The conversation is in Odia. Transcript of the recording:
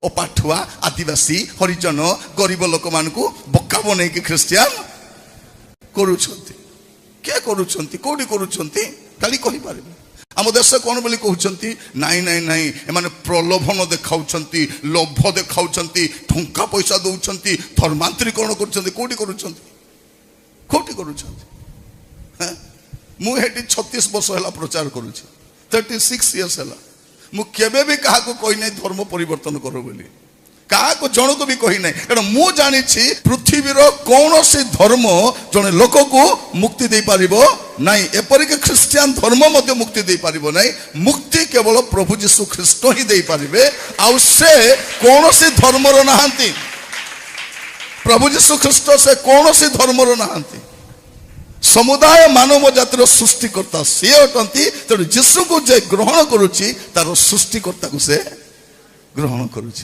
ଅପାଠୁଆ ଆଦିବାସୀ ହରିଜନ ଗରିବ ଲୋକମାନଙ୍କୁ ବୋକା ବନେଇକି ଖ୍ରୀଷ୍ଟିଆନ କରୁଛନ୍ତି। କିଏ କରୁଛନ୍ତି? କୋଉଠି କରୁଛନ୍ତି? କାଲି କହିପାରିବେ। ଆମ ଦେଶ କଣ ବୋଲି କହୁଛନ୍ତି? ନାଇଁ ନାଇଁ ନାଇଁ, ଏମାନେ ପ୍ରଲୋଭନ ଦେଖାଉଛନ୍ତି, ଲୋଭ ଦେଖାଉଛନ୍ତି, ଟଙ୍କା ପଇସା ଦଉଛନ୍ତି, ଧର୍ମାନ୍ତରୀକରଣ କରୁଛନ୍ତି। କୋଉଠି କରୁଛନ୍ତି? କୋଉଠି କରୁଛନ୍ତି? ମୁଁ ଏଠି 36 ବର୍ଷ ହେଲା ପ୍ରଚାର କରୁଛି, 36 years ହେଲା। ମୁଁ କେବେ ବି କାହାକୁ କହିନାହିଁ ଧର୍ମ ପରିବର୍ତ୍ତନ କର ବୋଲି, କାହାକୁ ଜଣକୁ ବି କହିନାହିଁ। କାରଣ ମୁଁ ଜାଣିଛି ପୃଥିବୀର କୌଣସି ଧର୍ମ ଜଣେ ଲୋକକୁ ମୁକ୍ତି ଦେଇପାରିବ ନାହିଁ, ଏପରିକି ଖ୍ରୀଷ୍ଟିଆନ ଧର୍ମ ମଧ୍ୟ ମୁକ୍ତି ଦେଇପାରିବ ନାହିଁ। ମୁକ୍ତି କେବଳ ପ୍ରଭୁ ଯୀଶୁ ଖ୍ରୀଷ୍ଟ ହିଁ ଦେଇପାରିବେ, ଆଉ ସେ କୌଣସି ଧର୍ମର ନାହାନ୍ତି। ପ୍ରଭୁ ଯୀଶୁ ଖ୍ରୀଷ୍ଟ ସେ କୌଣସି ଧର୍ମର ନାହାନ୍ତି। ସମୁଦାୟ ମାନବ ଜାତିର ସୃଷ୍ଟିକର୍ତ୍ତା ସିଏ ଅଟନ୍ତି। ତେଣୁ ଯୀଶୁକୁ ଯେ ଗ୍ରହଣ କରୁଛି ତାର ସୃଷ୍ଟିକର୍ତ୍ତାକୁ ସେ ଗ୍ରହଣ କରୁଛି।